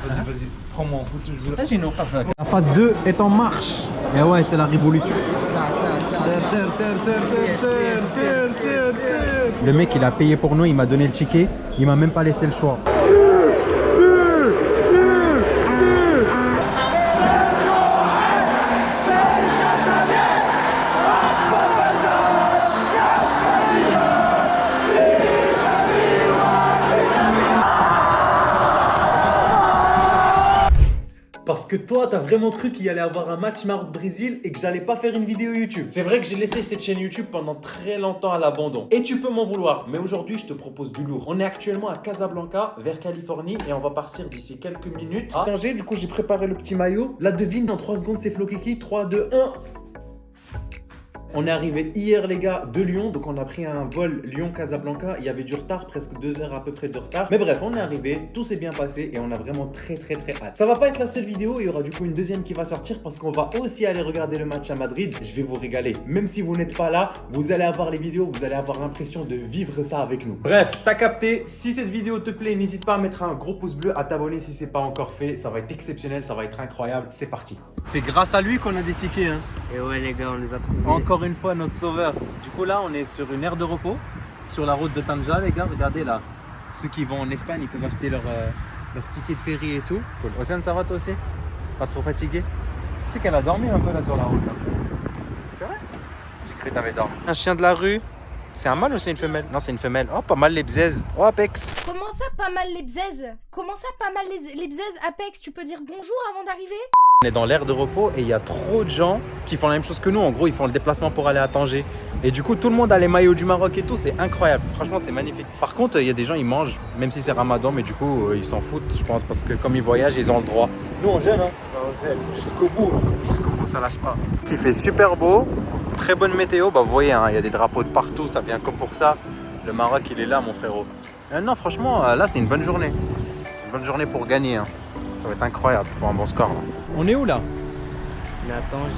Vas-y, prends-moi en photo, je veux La phase 2 est en marche. Et ouais, c'est la révolution. Le mec, il a payé pour nous, il m'a donné le ticket, il m'a même pas laissé le choix. Parce que toi, t'as vraiment cru qu'il y allait avoir un match Maroc-Brésil et que j'allais pas faire une vidéo YouTube. C'est vrai que j'ai laissé cette chaîne YouTube pendant très longtemps à l'abandon. Et tu peux m'en vouloir, mais aujourd'hui, je te propose du lourd. On est actuellement à Casablanca, vers Californie, et on va partir d'ici quelques minutes à Tanger. Du coup, j'ai préparé le petit maillot. La devine, en 3 secondes, c'est Flo Kiki. 3, 2, 1... On est arrivé hier les gars de Lyon, donc on a pris un vol Lyon-Casablanca. Il y avait du retard, presque 2 heures à peu près de retard. Mais bref, on est arrivé, tout s'est bien passé et on a vraiment très hâte. Ça va pas être la seule vidéo, il y aura du coup une deuxième qui va sortir parce qu'on va aussi aller regarder le match à Madrid. Je vais vous régaler. Même si vous n'êtes pas là, vous allez avoir les vidéos, vous allez avoir l'impression de vivre ça avec nous. Bref, t'as capté. Si cette vidéo te plaît, n'hésite pas à mettre un gros pouce bleu, à t'abonner si c'est pas encore fait. Ça va être exceptionnel, ça va être incroyable. C'est parti. C'est grâce à lui qu'on a des tickets, hein. Et ouais les gars, on les a trouvés. Encore une fois, notre sauveur. Du coup, là, on est sur une aire de repos, sur la route de Tanja, les gars. Regardez là. Ceux qui vont en Espagne, ils peuvent acheter leur ticket de ferry et tout. Cool. Océane, ça va toi aussi? Pas trop fatigué? Tu sais qu'elle a dormi un peu là sur la route. C'est vrai? J'ai cru que t'avais dormi. Un chien de la rue. C'est un mâle ou c'est une femelle? Non, c'est une femelle. Oh, pas mal les bzaises. Oh, Apex. Comment ça, pas mal les bzaises? Comment ça, pas mal les bzaises, Apex? Tu peux dire bonjour avant d'arriver? On est dans l'aire de repos et il y a trop de gens qui font la même chose que nous. En gros, ils font le déplacement pour aller à Tanger. Et du coup, tout le monde a les maillots du Maroc et tout. C'est incroyable. Franchement, c'est magnifique. Par contre, il y a des gens, ils mangent, même si c'est Ramadan, mais du coup, ils s'en foutent, je pense, parce que comme ils voyagent, ils ont le droit. Nous, on gêne, hein. On gêne. Jusqu'au bout, ça lâche pas. Il fait super beau, très bonne météo. Bah, vous voyez, hein, il y a des drapeaux de partout. Ça vient que pour ça. Le Maroc, il est là, mon frérot. Non, franchement, là, c'est une bonne journée. Une bonne journée pour gagner, hein. Ça va être incroyable pour un bon score. Là. On est où là? On est à Tanger.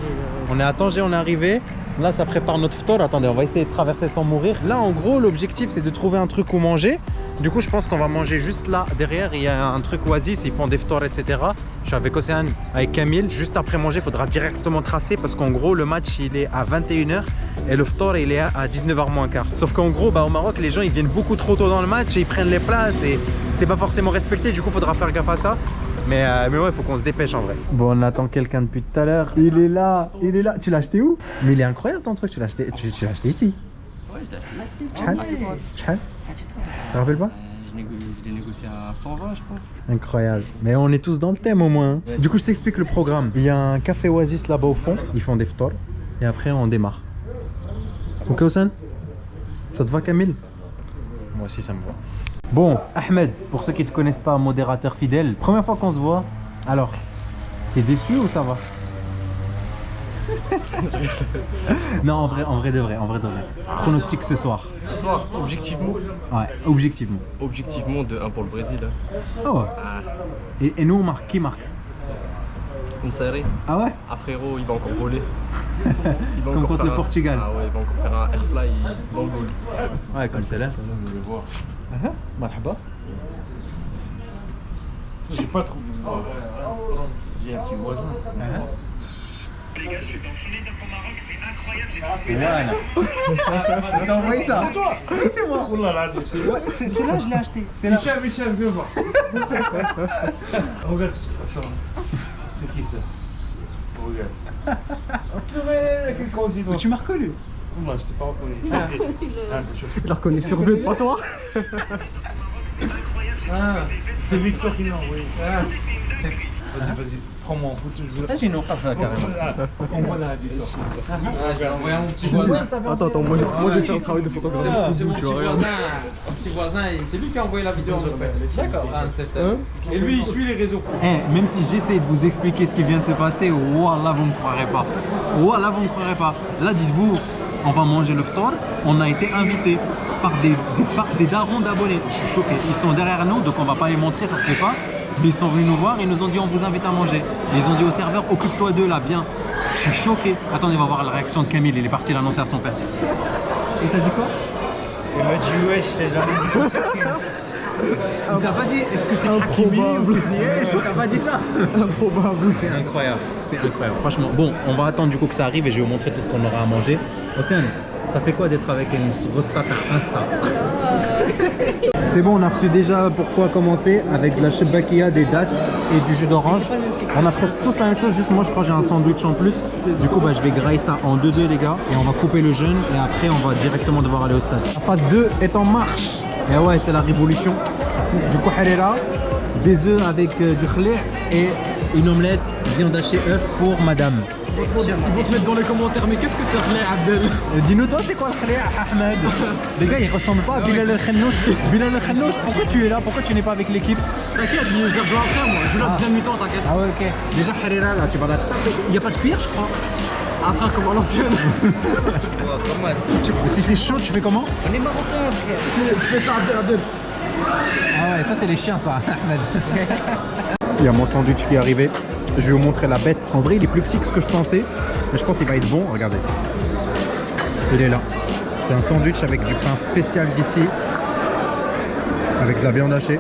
On est à Tanger, on est arrivé. Là, ça prépare notre ftor. Attendez, on va essayer de traverser sans mourir. Là, en gros, l'objectif, c'est de trouver un truc où manger. Du coup, je pense qu'on va manger juste là. Derrière, il y a un truc oasis. Ils font des ftors, etc. Je suis avec Océane, avec Camille. Juste après manger, il faudra directement tracer parce qu'en gros, le match, il est à 21h et le ftor, il est à 19h moins quart. Sauf qu'en gros, bah, au Maroc, les gens, ils viennent beaucoup trop tôt dans le match et ils prennent les places et c'est pas forcément respecté. Du coup, il faudra faire gaffe à ça. Mais ouais, faut qu'on se dépêche en vrai. Bon, on attend quelqu'un depuis tout à l'heure. Il est là, il est là. Tu l'as acheté où? Mais il est incroyable ton truc. Tu l'as acheté ici? Ouais, je l'ai acheté ici. Tu te rappelles pas? Je l'ai négocié à 120, je pense. Incroyable. Mais on est tous dans le thème au moins. Hein. Du coup, je t'explique le programme. Il y a un café Oasis là-bas au fond. Ils font des ftors. Et après, on démarre. Ok, Oussane? Ça te va, Camille? Moi aussi, ça me va. Bon, Ahmed, pour ceux qui ne te connaissent pas, modérateur fidèle, première fois qu'on se voit, alors, t'es déçu ou ça va? Non, en vrai de vrai. Pronostic ce soir. Ce soir, objectivement. Ouais, objectivement. Objectivement, de 1 pour le Brésil. Oh. Et nous, on marque. Qui marque? Une série. Ah ouais? Ah frérot, il va encore voler. Il va Comme encore contre faire le Portugal. Ah ouais, il va encore faire un airfly dans le goal. Ouais, comme c'est là. Je vais voir. Marhaba. J'ai pas trop. J'ai un petit voisin. Les gars, je suis dans le fenêtre au Maroc, c'est incroyable, j'ai trouvé. Voilà. T'as envoyé ça? C'est toi? Oui, c'est moi. Oh là là, c'est Ouais, c'est là, je l'ai acheté. C'est là. Michel, viens voir. Regarde, attends. C'est qui ça? Regarde. Purée, quelle coïncidence. Mais tu m'as reconnu. Moi, je t'ai pas reconnu. Ah, c'est chaud. Je la reconnais sur but, pas toi. Ah, c'est Victor qui l'a envoyé. Ah. Vas-y, prends-moi en photo, je veux. J'ai une café carrément. Envoie la Victor. J'ai envoyé à mon petit voisin. Attends, moi je vais faire un travail de photographe. C'est mon petit voisin, c'est lui qui a envoyé la vidéo en fait. D'accord. Et lui, il suit les réseaux. Même si j'essaie de vous expliquer ce qui vient de se passer, Wallah, vous ne me croirez pas. Wallah, vous ne me croirez pas. Là, dites-vous, on va manger le ftor. On a été invité par des darons d'abonnés. Je suis choqué. Ils sont derrière nous, donc on va pas les montrer, ça se fait pas. Mais ils sont venus nous voir et ils nous ont dit on vous invite à manger. Et ils ont dit au serveur occupe-toi d'eux là, bien. Je suis choqué. Attendez, on va voir la réaction de Camille. Il est parti l'annoncer à son père. Et t'as dit quoi? Il m'a dit wesh, c'est jamais. Il t'a pas dit est-ce que c'est Hakimi ou c'est Ziyech? Il t'a pas dit ça. Improbable. C'est incroyable, c'est incroyable. Franchement, bon, on va attendre du coup que ça arrive et je vais vous montrer tout ce qu'on aura à manger. Océane, ça fait quoi d'être avec une rostat à Insta? C'est bon, on a reçu déjà pourquoi commencer avec de la shebakia, des dattes et du jus d'orange. On a presque tous la même chose, juste moi je crois que j'ai un sandwich en plus. Du coup, bah, je vais grailler ça en 2-2 les gars et on va couper le jeûne et après on va directement devoir aller au stade. La phase 2 est en marche. Et ouais, c'est la révolution. Du coup, harira, des œufs avec du khlé et une omelette, viande hachée, œuf pour madame. Ils vont te mettre dans les commentaires, mais qu'est-ce que c'est Khlé Abdel? Dis-nous toi, c'est quoi le khlé, Ahmed? Les gars, ils ressemblent pas à Bilal El-Khenous. Bilal El-Khenous, pourquoi tu es là? Pourquoi tu n'es pas avec l'équipe? T'inquiète, je les rejoins après moi, je joue la deuxième mi-temps, t'inquiète. Ah ouais, ok. Déjà, harira, là, tu vas la taper. Il n'y a pas de cuir, je crois. Après, comme à l'ancienne. Mais si c'est chaud, tu fais comment? On est marocain, frère. Tu fais ça Abdel. Ah ouais, ça c'est les chiens ça, Ahmed. Il y a mon sandwich qui est arrivé. Je vais vous montrer la bête. En vrai, il est plus petit que ce que je pensais. Mais je pense qu'il va être bon. Regardez. Il est là. C'est un sandwich avec du pain spécial d'ici. Avec de la viande hachée.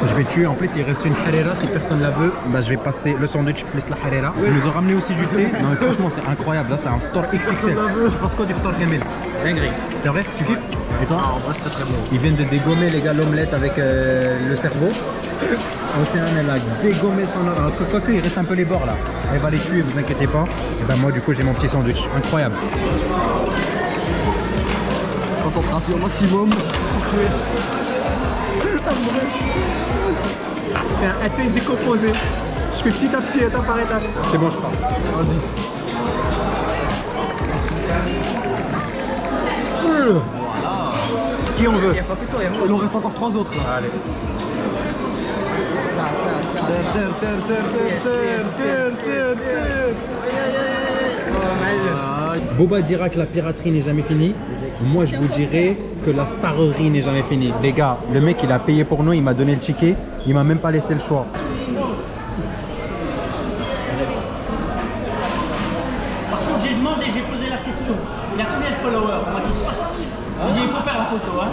Je vais tuer. En plus, il reste une harira. Si personne la veut, bah, je vais passer le sandwich plus la harira. Ils nous ont ramené aussi du thé. Non, mais franchement, c'est incroyable. Là, c'est un ftor XXL. Tu penses quoi du ftor Kamel? Dinguerie. C'est vrai? Tu kiffes? Et toi? Ah, en vrai, c'était très bon. Ils viennent de dégommer les gars l'omelette avec le cerveau. Océane elle a dégommé son omelette. Quoique il reste un peu les bords là. Elle va les tuer, vous inquiétez pas. Et ben moi du coup j'ai mon petit sandwich. Incroyable. Concentration maximum pour tuer. C'est un atier décomposé. Je fais petit à petit, étape par étape. C'est bon je crois. Vas-y. Qui on veut? Il en reste encore 3 autres là. Allez. Boba dira que la piraterie n'est jamais finie. Moi je vous dirais que la starerie n'est jamais finie. Les gars, le mec il a payé pour nous, il m'a donné le ticket, il m'a même pas laissé le choix. Par contre, j'ai demandé, j'ai posé la question. Il y a combien de followers? On m'a dit 300 000. J'ai dit, il faut faire la photo. Hein.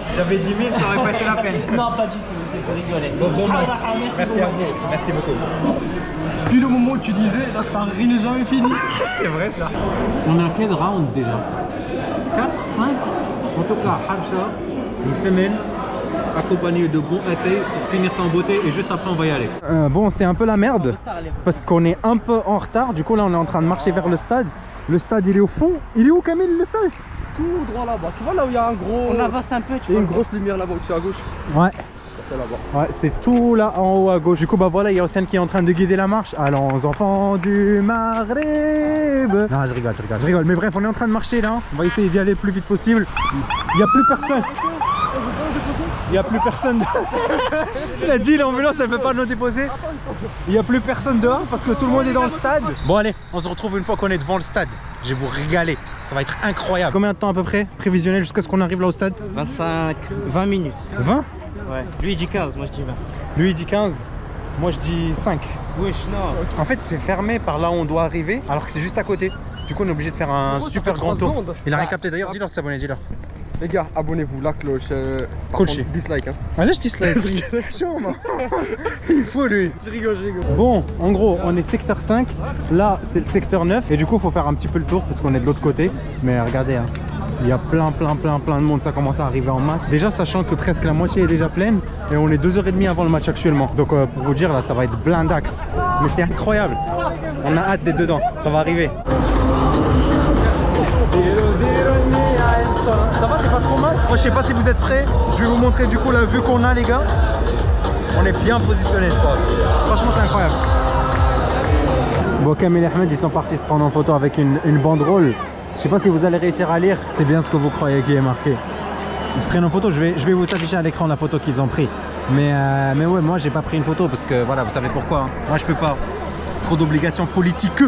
Si j'avais 10 000, ça aurait pas été la peine. Non, pas du tout, c'est pour rigoler. Bon match. Merci à vous. Merci beaucoup. Puis le moment où tu disais, la starerie n'est jamais finie. C'est vrai ça. On a quel round déjà? 4, 5? En tout cas, Habcha, une semaine accompagné de bons athées pour finir ça en beauté et juste après on va y aller. Bon, c'est un peu la merde parce qu'on est un peu en retard. Du coup là on est en train de marcher vers le stade. Le stade il est au fond. Il est où Camille le stade? Tout droit là-bas. Tu vois là où il y a un gros. On avance un peu, tu Il y a vois. une grosse lumière là-bas au-dessus à gauche. Ouais. C'est là-bas. Ouais, c'est tout là en haut à gauche. Du coup, bah voilà, il y a Océane qui est en train de guider la marche. Allons, enfants du Maghreb. Non, je rigole. Mais bref, on est en train de marcher là. On va essayer d'y aller le plus vite possible. Il n'y a plus personne. Il n'y a plus personne. Il a dit l'ambulance, elle ne peut pas nous déposer. Il n'y a plus personne dehors parce que tout le monde est dans le stade. Bon, allez, on se retrouve une fois qu'on est devant le stade. Je vais vous régaler. Ça va être incroyable. Combien de temps à peu près prévisionnel jusqu'à ce qu'on arrive là au stade? 20 minutes. 20? Ouais. Lui il dit 15, moi je dis 20. Lui il dit 15, moi je dis 5. Wesh, non. En fait c'est fermé par là où on doit arriver alors que c'est juste à côté. Du coup on est obligé de faire un super grand tour. Il a rien capté d'ailleurs, dis-leur de s'abonner, dis-leur. Les gars, abonnez-vous, la cloche. Par Coach. contre, dislike. Hein. Allez je dislike. Il faut lui. Je rigole. Bon, en gros on est secteur 5, là c'est le secteur 9 et du coup il faut faire un petit peu le tour parce qu'on est de l'autre côté. Mais regardez, hein, il y a plein de monde, ça commence à arriver en masse. Déjà sachant que presque la moitié est déjà pleine et on est 2h30 avant le match actuellement. Donc pour vous dire là ça va être blindax. Mais c'est incroyable. On a hâte d'être dedans, ça va arriver. Ça va, c'est pas trop mal. Moi je sais pas si vous êtes prêts. Je vais vous montrer du coup la vue qu'on a les gars. On est bien positionné je pense. Franchement c'est incroyable. Bon, Kamel et Ahmed ils sont partis se prendre en photo avec une banderole. Je sais pas si vous allez réussir à lire. C'est bien ce que vous croyez qui est marqué. Ils se prennent en photo. Je vais vous afficher à l'écran la photo qu'ils ont pris. Mais ouais, moi j'ai pas pris une photo parce que voilà, vous savez pourquoi. Hein. Moi je peux pas. Trop d'obligations politiques.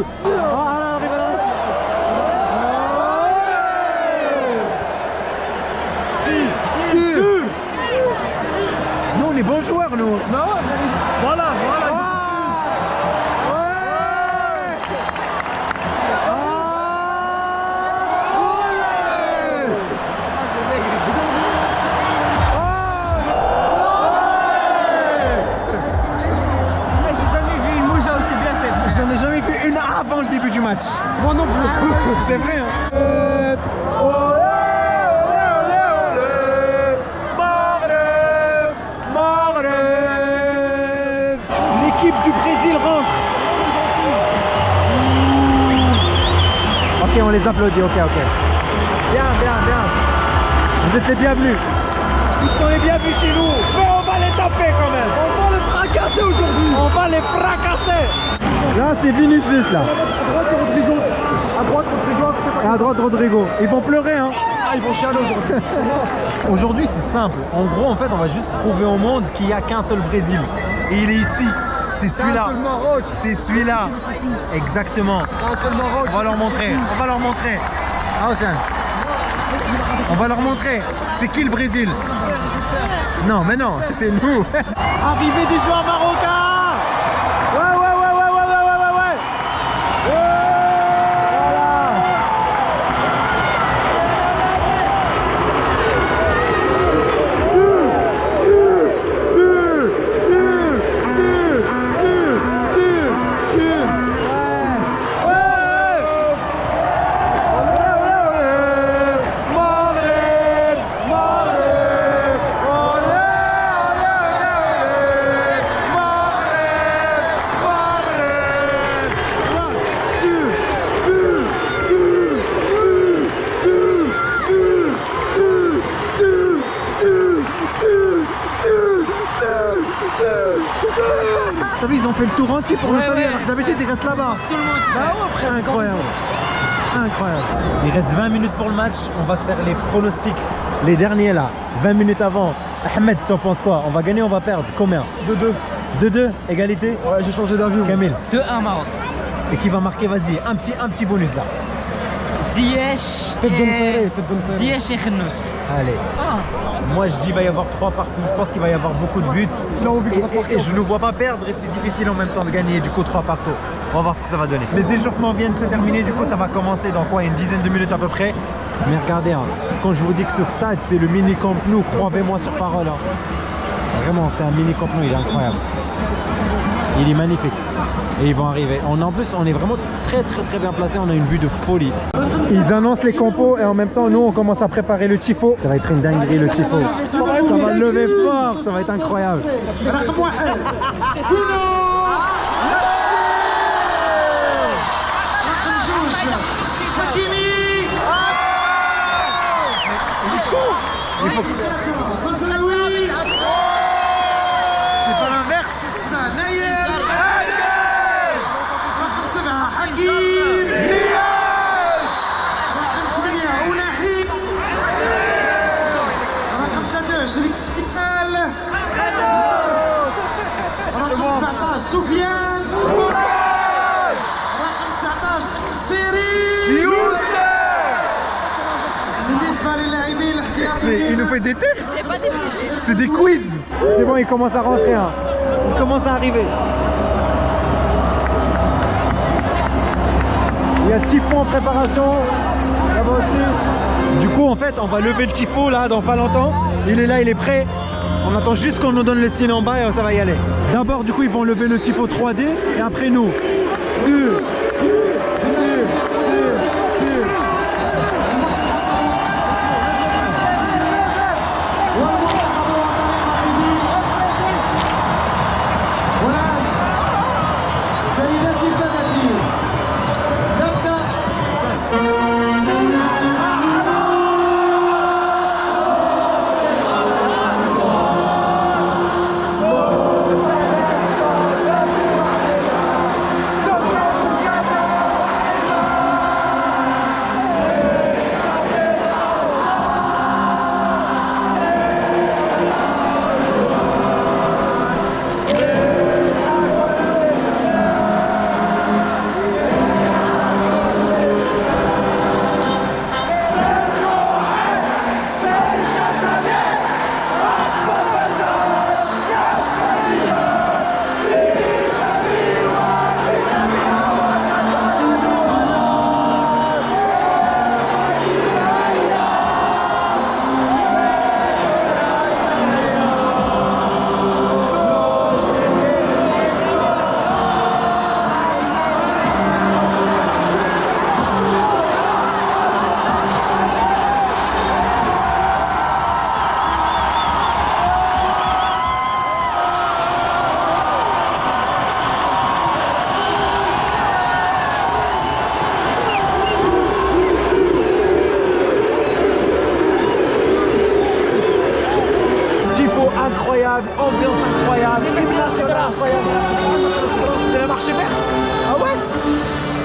Nous on est bons joueurs nous. Non, voilà. avant le début du match. Moi non plus. C'est vrai, hein. L'équipe du Brésil rentre. Ok, on les applaudit, ok. Bien. Vous êtes les bienvenus. Ils sont les bienvenus chez nous. Mais on va les taper quand même. On va les fracasser aujourd'hui. On va les fracasser. Là, c'est Vinicius, là. À droite, c'est Rodrigo. À droite, Rodrigo. Et à droite, Rodrigo. Ils vont pleurer, hein. Ah, ils vont chialer aujourd'hui. Aujourd'hui, c'est simple. En gros, en fait, on va juste prouver au monde qu'il n'y a qu'un seul Brésil. Et il est ici. C'est celui-là. Un seul Maroc. C'est celui-là. Exactement. Un seul Maroc. On va leur montrer. Ah, Océane. On va leur montrer. C'est qui le Brésil? Non, mais non, c'est nous. Arrivée des joueurs marocains. Ouais. T'as vu, ils ont fait le tour entier pour le saluer, alors que d'habitude ils restent là-bas. Tout le monde. Bah ouais, après, incroyable. Il reste 20 minutes pour le match, on va se faire les pronostics. Les derniers là, 20 minutes avant. Ahmed, t'en penses quoi? On va gagner, on va perdre? Combien? 2-2. 2-2, égalité? Ouais, j'ai changé d'avis. Kamil. 2-1 Maroc. Et qui va marquer? Vas-y, un petit bonus là. Ziyech Tête d'homme serré, tête d'homme serré. Ziyech et Khenous. Allez. Moi je dis il va y avoir 3 partout, je pense qu'il va y avoir beaucoup de buts. Il a envie que je rapporte. Et je ne vois pas perdre et c'est difficile en même temps de gagner, du coup 3 partout. On va voir ce que ça va donner. Les échauffements viennent de se terminer, du coup ça va commencer dans quoi? Une dizaine de minutes à peu près. Mais regardez, hein, quand je vous dis que ce stade c'est le mini Camp Nou, croyez-moi sur parole. Hein. Vraiment, c'est un mini Camp Nou, il est incroyable. Il est magnifique. Et ils vont arriver. En plus, on est vraiment très bien placé. On a une vue de folie. Ils annoncent les compos et en même temps, nous, on commence à préparer le tifo. Ça va être une dinguerie, le tifo. Ça va lever fort. Ça va être incroyable. C'est pas l'inverse. Il nous fait des tests. C'est pas des sujets. C'est des quiz. C'est bon, il commence à rentrer. Hein. Il commence à arriver. Il y a le tifo en préparation. Là-bas aussi. Du coup, en fait, on va lever le tifo là dans pas longtemps. Il est là, il est prêt. On attend juste qu'on nous donne le signe en bas et ça va y aller. D'abord, du coup, ils vont lever le tifo 3D et après nous.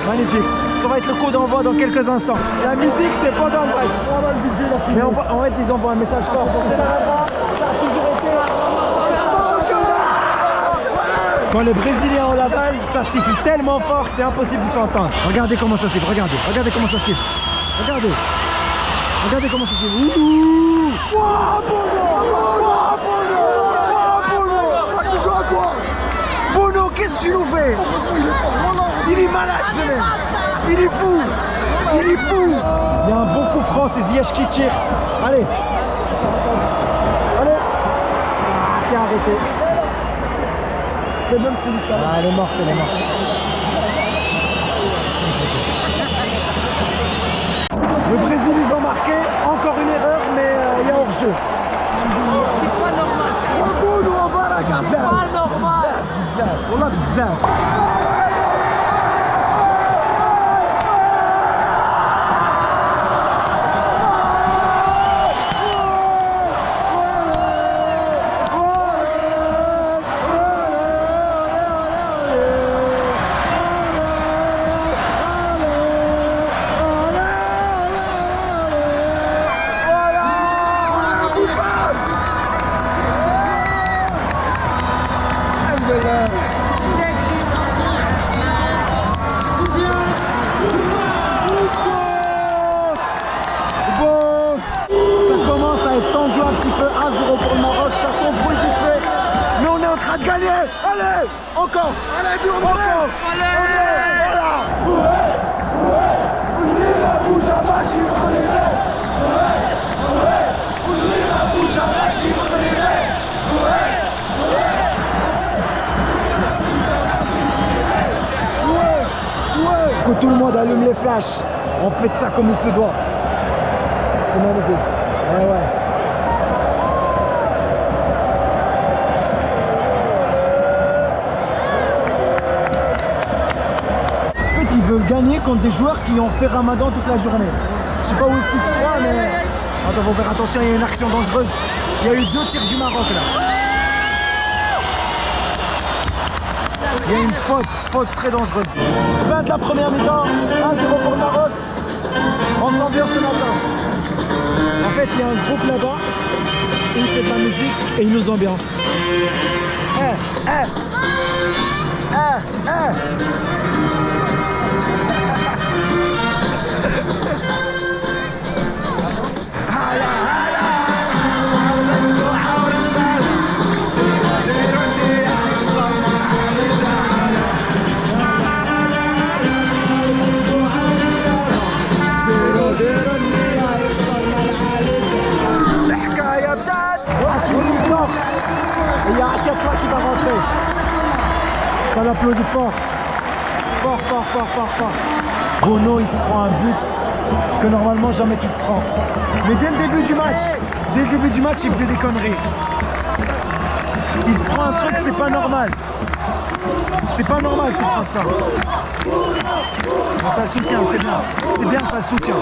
Magnifique. Ça va être le coup d'envoi dans quelques instants. La musique, c'est pendant le match. Mais en fait, ils envoient un message fort. Ça a toujours été. Quand les Brésiliens ont la balle, ça siffle tellement fort, c'est impossible de s'entendre. Regardez comment ça siffle, regardez comment ça siffle. Regardez comment ça siffle. Ouh. Bono, qu'est-ce que tu nous fais? Il est malade ce mec. Il est fou. Il y a un bon coup franc, c'est Ziyech qui tire. Allez. Ah, c'est arrêté. C'est même celui là. Ah, elle est morte. Le Brésil, ils ont marqué. Encore une erreur, mais il y a hors-jeu. C'est pas normal, frère. C'est pas normal. Wallah bzaf. Ça commence à être tendu un petit peu, 1-0 pour le Maroc, ça s'embrouille vite fait, mais on est en train de gagner. Allez, encore. Allez, encore. Que tout le monde allume les flashs. On fait ça comme il se doit. C'est magnifique. Ouais. En fait, ils veulent gagner contre des joueurs qui ont fait Ramadan toute la journée. Je sais pas où est-ce qu'ils se croient, mais... Attends, faut faire attention, il y a une action dangereuse. Il y a eu 2 tirs du Maroc, là. Il y a une faute très dangereuse. Fin de la première mi-temps, 1-0 pour le Maroc. On s'ambiance ce matin. En fait, il y a un groupe là-bas, il fait de la musique et il nous ambiance. Et il y a Atiatla qui va rentrer. Ça l'applaudit fort. Fort. Bono, il se prend un but que normalement jamais tu te prends. Mais dès le début du match, il faisait des conneries. Il se prend un truc, c'est pas normal. C'est pas normal de se prendre ça. Mais ça soutient, c'est bien. C'est bien, ça soutient.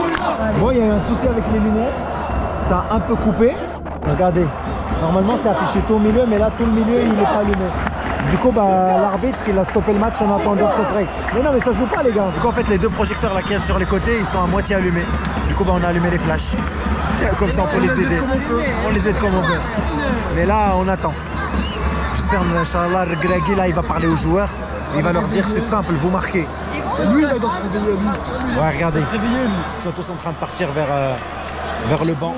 Bon, il y a eu un souci avec les lumières. Ça a un peu coupé. Regardez. Normalement, c'est affiché tout au milieu, mais là, tout le milieu, il n'est pas allumé. Du coup, l'arbitre, il a stoppé le match en attendant que ça se règle. Mais non, mais ça joue pas, les gars. Du coup, en fait, les 2 projecteurs là qui restent sur les côtés, ils sont à moitié allumés. Du coup, on a allumé les flashs. Comme ça, on peut les aider. On les aide comme on peut. Mais là, on attend. J'espère, Inch'Allah, Regragui, là, il va parler aux joueurs. Il va leur dire, c'est simple, vous marquez. Lui, il doit se réveiller, lui. Ouais, regardez. Il doit se réveiller, lui. Ils sont tous en train de partir vers le banc.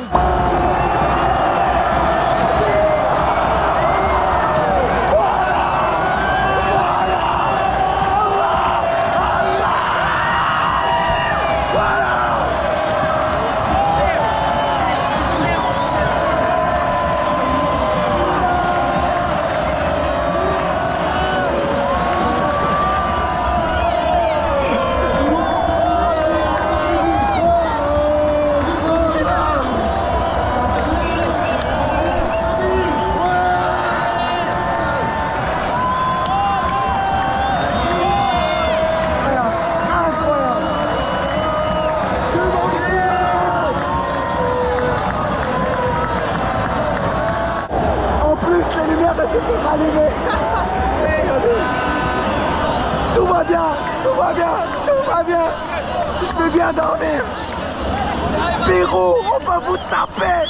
va bien. Je vais bien dormir. Pérou, on va vous taper.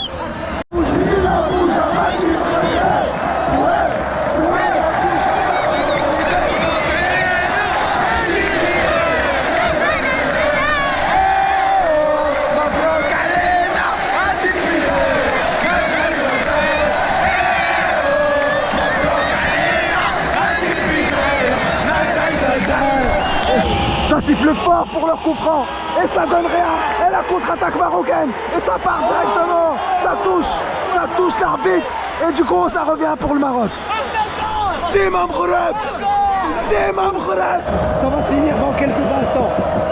Ça siffle fort pour leur coup franc et ça donne rien. Et la contre-attaque marocaine et ça part directement. Ça touche l'arbitre et du coup ça revient pour le Maroc. Timam Khoureb. Ça va se finir dans quelques instants.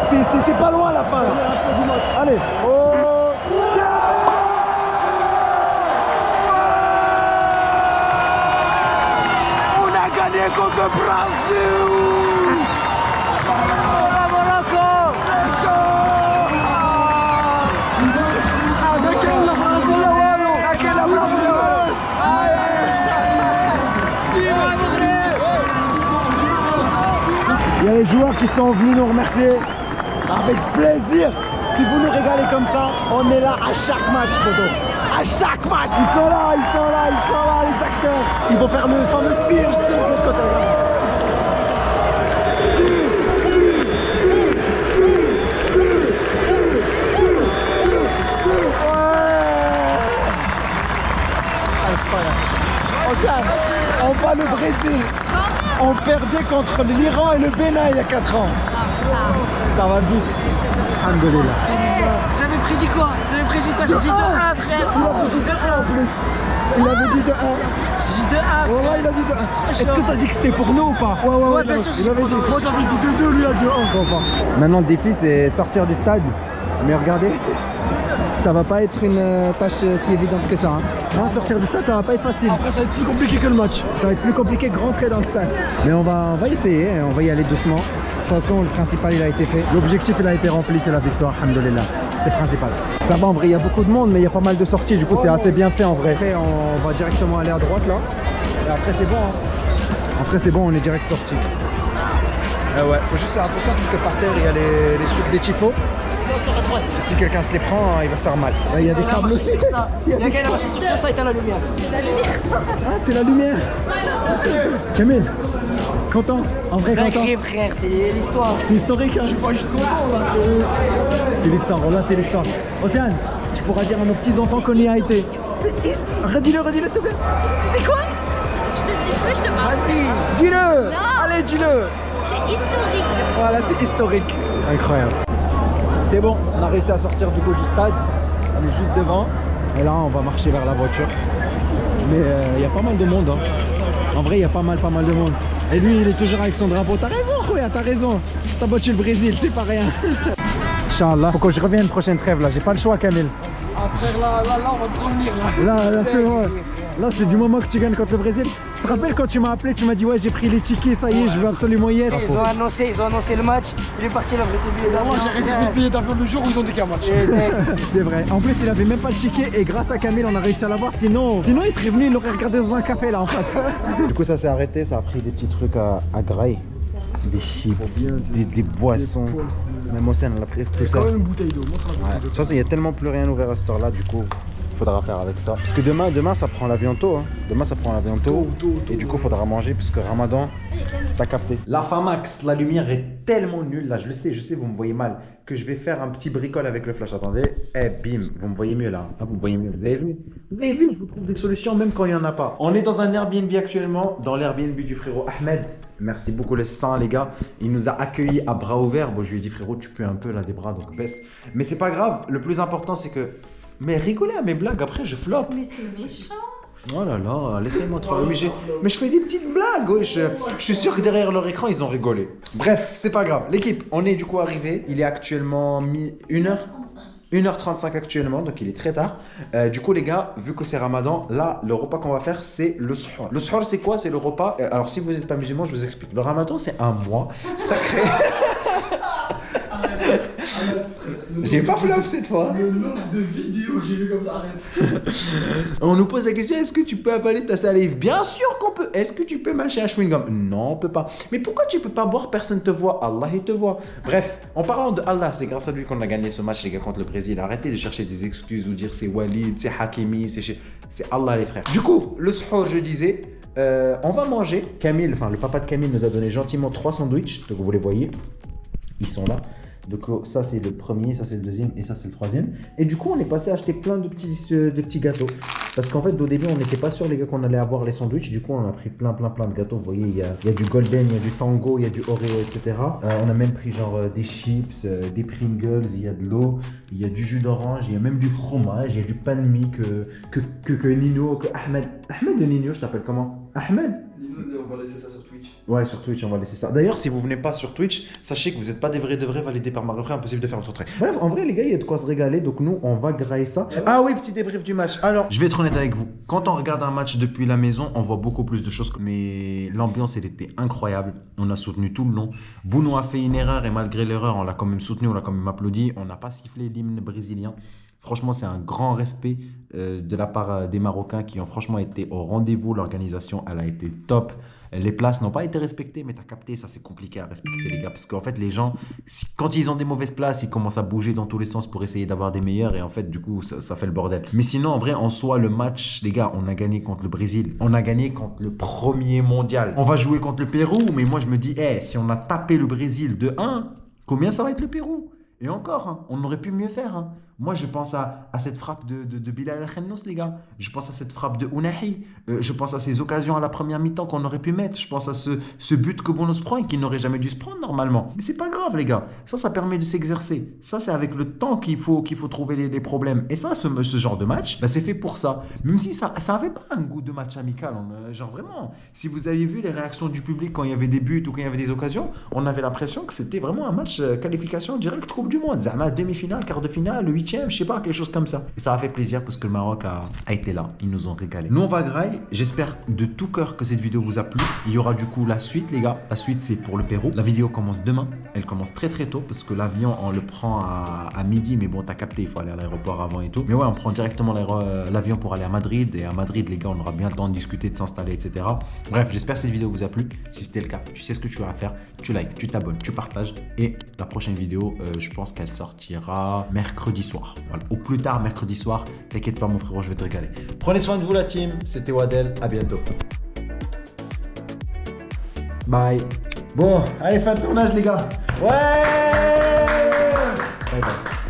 C'est pas loin la fin. Allez. Oh, on a gagné contre le Brésil. Il y a les joueurs qui sont venus nous remercier avec plaisir. Si vous nous régalez comme ça, on est là à chaque match, poto. À chaque match, ils sont là, les acteurs. Ils vont faire le fameux cire de l'autre côté. On va le Brésil. On perdait contre l'Iran et le Bénin il y a 4 ans. Ça va vite. Alhamdoulilah. J'avais prédit quoi? J'ai dit 2-1, frère. Il avait dit 2-1 en plus. Il avait dit 2-1. J'ai dit 2-1. Ouais, il a dit 2-1. Est-ce que t'as dit que c'était pour nous ou pas? Ouais, bien sûr. Il avait dit. Moi j'avais dit 2-2, lui a 2-1. Maintenant le défi c'est sortir du stade. Mais regardez, ça va pas être une tâche si évidente que ça. Hein. Non, sortir du stade, ça va pas être facile. Après, ça va être plus compliqué que le match. Ça va être plus compliqué que rentrer dans le stade. Mais on va essayer, on va y aller doucement. De toute façon, le principal il a été fait. L'objectif il a été rempli, c'est la victoire, alhamdoulilah. C'est le principal. Ça va en vrai, il y a beaucoup de monde, mais il y a pas mal de sorties. Du coup, c'est assez bien fait en vrai. Après, on va directement aller à droite là. Et après, c'est bon. Hein. Après, c'est bon, on est direct sorti. Ouais, faut juste faire attention parce que par terre, il y a les trucs des typos. Si quelqu'un se les prend, il va se faire mal. Il y a des câbles aussi. Il y a quelqu'un qui a marché sur ça, ça éteint la lumière. Ah, c'est la lumière. Camille, content? En vrai, content? Frère, c'est l'histoire. C'est historique, hein? Je suis pas juste content, là. C'est l'histoire, là, c'est l'histoire. Océane, tu pourras dire à nos petits-enfants qu'on y a été. Redis-le, s'il te plaît. C'est quoi? Je te dis plus, je te parle. Vas-y, dis-le. Allez, dis-le. C'est historique. Voilà, c'est historique. Incroyable. C'est bon, on a réussi à sortir du coup du stade. On est juste devant. Et là, on va marcher vers la voiture. Mais il y a pas mal de monde. Hein. En vrai, il y a pas mal de monde. Et lui, il est toujours avec son drapeau. T'as raison, Khouya, t'as raison. T'as battu le Brésil, c'est pas rien. Inch'Allah. Faut que je revienne prochaine trêve là. J'ai pas le choix, Camille. Ah, frère, là, on va te revenir. Là, c'est du moment que tu gagnes contre le Brésil. Tu te rappelles quand tu m'as appelé, tu m'as dit ouais, j'ai pris les tickets, ça y est, je veux absolument y être. Ils ont annoncé le match, il est parti là, moi j'ai réservé le billet d'avion le jour où ils ont dit qu'un match. C'est vrai. En plus, il avait même pas le ticket et grâce à Camille, on a réussi à l'avoir. Sinon, il serait venu, il l'aurait regardé dans un café là en face. Du coup, ça s'est arrêté, ça a pris des petits trucs à graille. Des chips, des boissons. Même Océane, on a pris tout ça. Quand même une bouteille d'eau. Ouais. De toute façon, il y a tellement plus rien ouvert à cette heure-là, du coup, faudra faire avec ça. Parce que demain ça prend l'avion tôt. Hein. Demain, ça prend l'avion tôt. Et du coup, faudra manger, puisque Ramadan, t'as capté. La fin max, la lumière est tellement nulle. Là, je le sais, vous me voyez mal. Que je vais faire un petit bricole avec le flash. Attendez. Eh, bim, vous me voyez mieux là. Ah, vous me voyez mieux. Vous avez vu, je vous trouve des solutions même quand il n'y en a pas. On est dans un Airbnb actuellement, dans l'Airbnb du frérot Ahmed. Merci beaucoup les 100 les gars. Il nous a accueillis à bras ouverts. Bon, je lui ai dit frérot, tu peux un peu là des bras, donc baisse. Mais c'est pas grave. Le plus important, c'est que... Mais rigolez à mes blagues, après je flop. Mais t'es méchant. Oh là là, laissez-moi tranquille. Mais je fais des petites blagues, oui. Je suis sûr que derrière leur écran, ils ont rigolé. Bref, c'est pas grave. L'équipe, on est du coup arrivé. Il est actuellement 1h35 actuellement, donc il est très tard. Du coup les gars, vu que c'est Ramadan, là le repas qu'on va faire c'est le suhoor. Le suhoor c'est quoi? C'est le repas. Alors si vous n'êtes pas musulman, je vous explique. Le Ramadan c'est un mois sacré. J'ai pas flop cette fois. Le nombre de vidéos que j'ai vu comme ça, arrête. On nous pose la question, est-ce que tu peux avaler ta salive? Bien sûr qu'on peut. Est-ce que tu peux mâcher un chewing-gum? Non, on peut pas. Mais pourquoi tu peux pas boire? Personne te voit. Allah, il te voit. Bref, en parlant de Allah, c'est grâce à lui qu'on a gagné ce match, les gars, contre le Brésil. Arrêtez de chercher des excuses ou dire c'est Walid, c'est Hakimi, c'est Allah, les frères. Du coup, le suhoor, je disais, on va manger. Camille, enfin le papa de Camille nous a donné gentiment 3 sandwichs. Donc vous les voyez, ils sont là. Donc ça c'est le premier, ça c'est le deuxième et ça c'est le troisième. Et du coup on est passé à acheter plein de petits gâteaux. Parce qu'en fait au début on n'était pas sûr les gars qu'on allait avoir les sandwichs. Du coup on a pris plein de gâteaux. Vous voyez il y a du golden, il y a du tango, il y a du oreo, etc. On a même pris genre des chips, des Pringles, il y a de l'eau, il y a du jus d'orange, il y a même du fromage, il y a du pain de mie que Nino, que Ahmed. Ahmed de Nino, je t'appelle comment? Ahmed? On va laisser ça sur Twitch. Ouais, sur Twitch, on va laisser ça. D'ailleurs, si vous venez pas sur Twitch, sachez que vous n'êtes pas des vrais de vrais validés par Mario Frère, impossible de faire votre entrée. Bref, en vrai, les gars, il y a de quoi se régaler, donc nous, on va grailler ça. Ah oui, petit débrief du match. Alors, je vais être honnête avec vous. Quand on regarde un match depuis la maison, on voit beaucoup plus de choses. Mais l'ambiance, elle était incroyable. On a soutenu tout le long. Bounou a fait une erreur et malgré l'erreur, on l'a quand même soutenu, on l'a quand même applaudi. On n'a pas sifflé l'hymne brésilien. Franchement, c'est un grand respect de la part des Marocains qui ont franchement été au rendez-vous. L'organisation, elle a été top. Les places n'ont pas été respectées, mais tu as capté, ça c'est compliqué à respecter les gars. Parce qu'en fait, les gens, quand ils ont des mauvaises places, ils commencent à bouger dans tous les sens pour essayer d'avoir des meilleures. Et en fait, du coup, ça fait le bordel. Mais sinon, en vrai, en soi, le match, les gars, on a gagné contre le Brésil. On a gagné contre le premier mondial. On va jouer contre le Pérou, mais moi je me dis, si on a tapé le Brésil de 1, combien ça va être le Pérou? Et encore, hein, on aurait pu mieux faire. Hein. Moi, je pense à cette frappe de Bilal El-Khennos, les gars. Je pense à cette frappe de Ounahi. Je pense à ces occasions à la première mi-temps qu'on aurait pu mettre. Je pense à ce but que Bono se prend et qu'il n'aurait jamais dû se prendre normalement. Mais c'est pas grave, les gars. Ça permet de s'exercer. Ça, c'est avec le temps qu'il faut trouver les problèmes. Et ça, ce genre de match, c'est fait pour ça. Même si ça avait pas un goût de match amical. Genre vraiment, si vous aviez vu les réactions du public quand il y avait des buts ou quand il y avait des occasions, on avait l'impression que c'était vraiment un match qualification directe Coupe du Monde. Zama, demi-finale, quart de finale, le 8e, je sais pas, quelque chose comme ça. Et ça a fait plaisir parce que le Maroc a été là. Ils nous ont régalé. Nous, on va grailler. J'espère de tout cœur que cette vidéo vous a plu. Il y aura du coup la suite, les gars. La suite, c'est pour le Pérou. La vidéo commence demain. Elle commence très tôt parce que l'avion, on le prend à midi. Mais bon, t'as capté, il faut aller à l'aéroport avant et tout. Mais ouais, on prend directement l'avion pour aller à Madrid. Et à Madrid, les gars, on aura bien le temps de discuter, de s'installer, etc. Bref, j'espère que cette vidéo vous a plu. Si c'était le cas, tu sais ce que tu as à faire. Tu likes, tu t'abonnes, tu partages. Et la prochaine vidéo, je pense qu'elle sortira mercredi soir. Voilà. Au plus tard, mercredi soir. T'inquiète pas, mon frérot, je vais te régaler. Prenez soin de vous, la team. C'était Wadel. À bientôt. Bye. Bon, allez, fin de tournage, les gars. Ouais. Bye bye.